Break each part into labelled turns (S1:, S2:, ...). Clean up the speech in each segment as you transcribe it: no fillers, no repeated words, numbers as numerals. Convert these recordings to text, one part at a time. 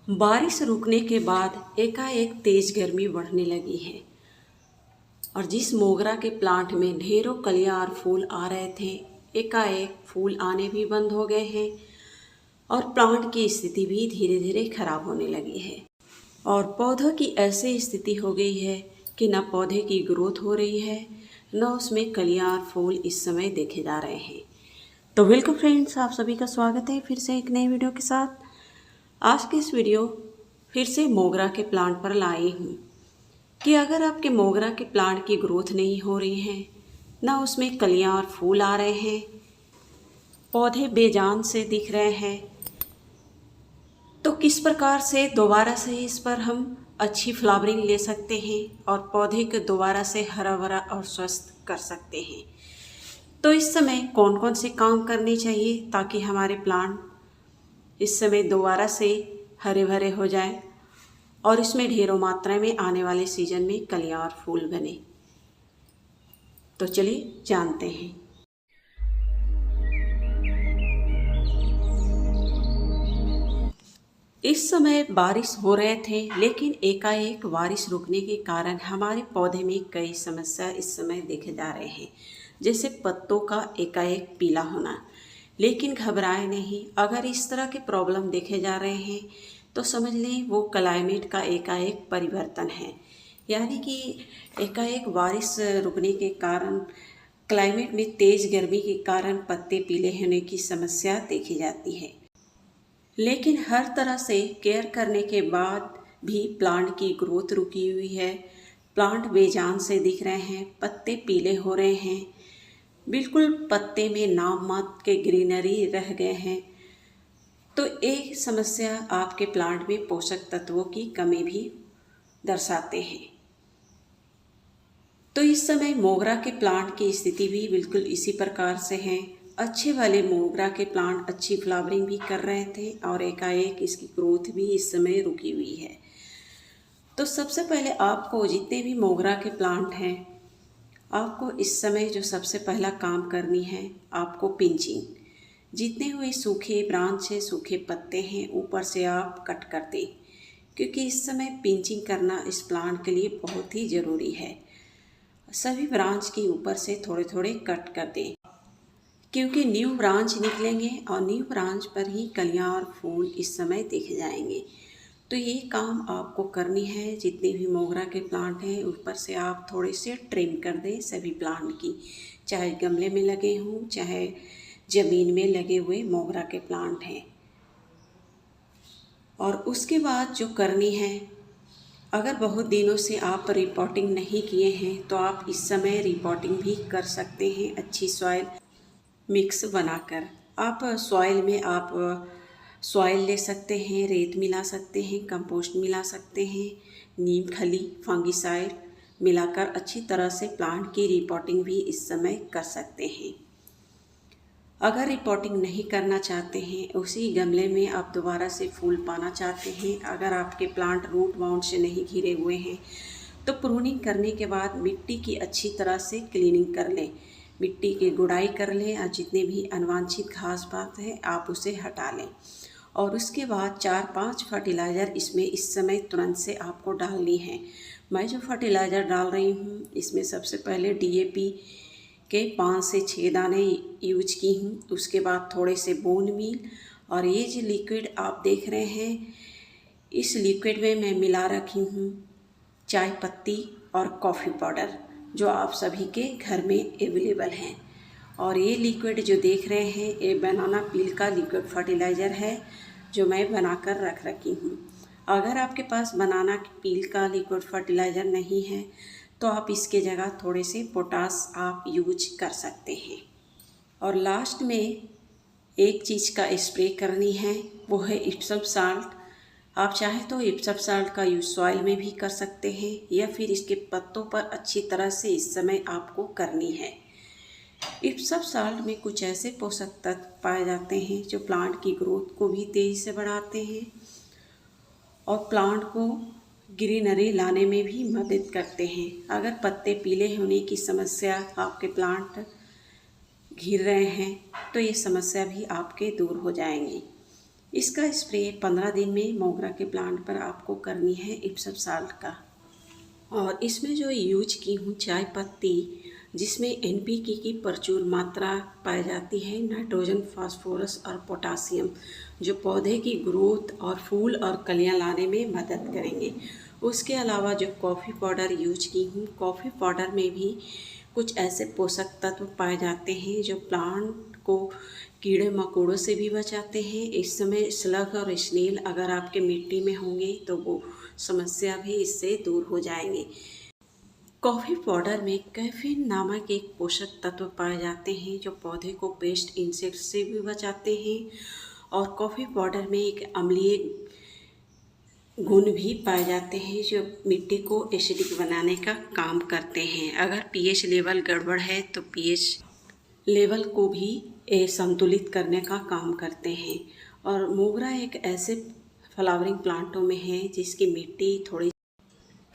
S1: बारिश रुकने के बाद एकाएक तेज गर्मी बढ़ने लगी है और जिस मोगरा के प्लांट में ढेरों कलियां और फूल आ रहे थे, एकाएक फूल आने भी बंद हो गए हैं और प्लांट की स्थिति भी धीरे धीरे खराब होने लगी है। और पौधों की ऐसी स्थिति हो गई है कि न पौधे की ग्रोथ हो रही है, न उसमें कलियां और फूल इस समय देखे जा रहे हैं। तो वेलकम फ्रेंड्स, आप सभी का स्वागत है फिर से एक नए वीडियो के साथ। आज की इस वीडियो फिर से मोगरा के प्लांट पर लाई हूँ कि अगर आपके मोगरा के प्लांट की ग्रोथ नहीं हो रही है, ना उसमें कलियां और फूल आ रहे हैं, पौधे बेजान से दिख रहे हैं, तो किस प्रकार से दोबारा से इस पर हम अच्छी फ्लावरिंग ले सकते हैं और पौधे को दोबारा से हरा भरा और स्वस्थ कर सकते हैं। तो इस समय कौन कौन से काम करने चाहिए ताकि हमारे प्लांट इस समय दोबारा से हरे भरे हो जाए और इसमें ढेरों मात्रा में आने वाले सीजन में कलियां और फूल बने। तो चलिए जानते हैं। इस समय बारिश हो रहे थे, लेकिन एकाएक बारिश रुकने के कारण हमारे पौधे में कई समस्या इस समय देखे जा रहे हैं, जैसे पत्तों का एकाएक पीला होना। लेकिन घबराए नहीं, अगर इस तरह के प्रॉब्लम देखे जा रहे हैं तो समझ लें वो क्लाइमेट का एकाएक परिवर्तन है, यानी कि एकाएक बारिश रुकने के कारण क्लाइमेट में तेज़ गर्मी के कारण पत्ते पीले होने की समस्या देखी जाती है। लेकिन हर तरह से केयर करने के बाद भी प्लांट की ग्रोथ रुकी हुई है, प्लांट बेजान से दिख रहे हैं, पत्ते पीले हो रहे हैं, बिल्कुल पत्ते में नाम मात्र के ग्रीनरी रह गए हैं, तो एक समस्या आपके प्लांट में पोषक तत्वों की कमी भी दर्शाते हैं। तो इस समय मोगरा के प्लांट की स्थिति भी बिल्कुल इसी प्रकार से है। अच्छे वाले मोगरा के प्लांट अच्छी फ्लावरिंग भी कर रहे थे और एकाएक इसकी ग्रोथ भी इस समय रुकी हुई है। तो सबसे पहले आपको जितने भी मोगरा के प्लांट हैं, आपको इस समय जो सबसे पहला काम करनी है, आपको पिंचिंग, जितने हुए सूखे ब्रांच है, सूखे पत्ते हैं, ऊपर से आप कट कर दें, क्योंकि इस समय पिंचिंग करना इस प्लांट के लिए बहुत ही ज़रूरी है। सभी ब्रांच के ऊपर से थोड़े थोड़े कट कर दें, क्योंकि न्यू ब्रांच निकलेंगे और न्यू ब्रांच पर ही कलियां और फूल इस समय देखे जाएंगे। तो ये काम आपको करनी है। जितने भी मोगरा के प्लांट हैं ऊपर से आप थोड़े से ट्रिम कर दें सभी प्लांट की, चाहे गमले में लगे हों चाहे ज़मीन में लगे हुए मोगरा के प्लांट हैं। और उसके बाद जो करनी है, अगर बहुत दिनों से आप रिपोर्टिंग नहीं किए हैं तो आप इस समय रिपोर्टिंग भी कर सकते हैं। अच्छी सॉइल मिक्स बनाकर आप सॉइल में आप सॉइल ले सकते हैं, रेत मिला सकते हैं, कंपोस्ट मिला सकते हैं, नीम खली फंगिसाइड मिलाकर अच्छी तरह से प्लांट की रिपोर्टिंग भी इस समय कर सकते हैं। अगर रिपोर्टिंग नहीं करना चाहते हैं, उसी गमले में आप दोबारा से फूल पाना चाहते हैं, अगर आपके प्लांट रूट बाउंड से नहीं घिरे हुए हैं, तो प्रूनिंग करने के बाद मिट्टी की अच्छी तरह से क्लीनिंग कर लें, मिट्टी की गुड़ाई कर लें और जितने भी अनवांछित घास पात है आप उसे हटा लें। और उसके बाद 4-5 फर्टिलाइज़र इसमें इस समय तुरंत से आपको डालनी है। मैं जो फर्टिलाइज़र डाल रही हूँ इसमें सबसे पहले DAP के 5 से 6 दाने यूज की हूँ, उसके बाद थोड़े से बोन मील, और ये जो लिक्विड आप देख रहे हैं, इस लिक्विड में मैं मिला रखी हूँ चाय पत्ती और कॉफ़ी पाउडर, जो आप सभी के घर में अवेलेबल हैं। और ये लिक्विड जो देख रहे हैं ये बनाना पील का लिक्विड फर्टिलाइज़र है, जो मैं बनाकर रख रखी हूँ। अगर आपके पास बनाना पील का लिक्विड फर्टिलाइज़र नहीं है तो आप इसके जगह थोड़े से पोटास आप यूज कर सकते हैं। और लास्ट में एक चीज़ का स्प्रे करनी है, वो है इप्सम साल्ट। आप चाहें तो इप्सम साल्ट का यूज सॉइल में भी कर सकते हैं या फिर इसके पत्तों पर अच्छी तरह से इस समय आपको करनी है। इप्सम साल्ट में कुछ ऐसे पोषक तत्व पाए जाते हैं जो प्लांट की ग्रोथ को भी तेज़ी से बढ़ाते हैं और प्लांट को ग्रीनरी लाने में भी मदद करते हैं। अगर पत्ते पीले होने की समस्या आपके प्लांट घिर रहे हैं तो ये समस्या भी आपके दूर हो जाएंगी। इसका स्प्रे 15 दिन में मोगरा के प्लांट पर आपको करनी है इप्सम साल्ट का। और इसमें जो यूज की हूँ चाय पत्ती, जिसमें एनपीके की प्रचुर मात्रा पाई जाती है, नाइट्रोजन, फास्फोरस और पोटासियम, जो पौधे की ग्रोथ और फूल और कलियां लाने में मदद करेंगे। उसके अलावा जो कॉफ़ी पाउडर यूज की हूँ, कॉफ़ी पाउडर में भी कुछ ऐसे पोषक तत्व पाए जाते हैं जो प्लांट को कीड़े मकोड़ों से भी बचाते हैं। इस समय स्लग और स्नेल अगर आपके मिट्टी में होंगे तो वो समस्या भी इससे दूर हो जाएंगे। कॉफ़ी पाउडर में कैफीन नामक एक पोषक तत्व पाए जाते हैं जो पौधे को पेस्ट इंसेक्ट से भी बचाते हैं। और कॉफ़ी पाउडर में एक अम्लीय गुण भी पाए जाते हैं जो मिट्टी को एसिडिक बनाने का काम करते हैं। अगर पीएच लेवल गड़बड़ है तो पीएच लेवल को भी संतुलित करने का काम करते हैं। और मोगरा एक ऐसे फ्लावरिंग प्लांटों में है जिसकी मिट्टी थोड़ी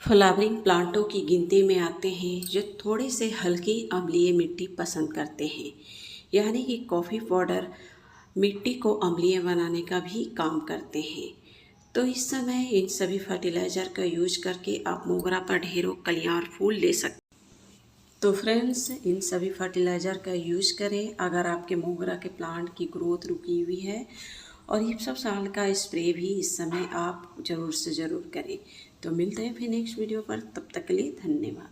S1: फ्लावरिंग प्लांटों की गिनती में आते हैं जो थोड़े से हल्की अम्लीय मिट्टी पसंद करते हैं। यानी कि कॉफ़ी पाउडर मिट्टी को अम्लीय बनाने का भी काम करते हैं। तो इस समय इन सभी फर्टिलाइज़र का यूज करके आप मोगरा पर ढेरों कलियां और फूल ले सकते हैं। तो फ्रेंड्स, इन सभी फर्टिलाइज़र का यूज करें अगर आपके मोगरा के प्लांट की ग्रोथ रुकी हुई है। और इप्सम साल्ट का स्प्रे भी इस समय आप ज़रूर से ज़रूर करें। तो मिलते हैं फिर नेक्स्ट वीडियो पर, तब तक के लिए धन्यवाद।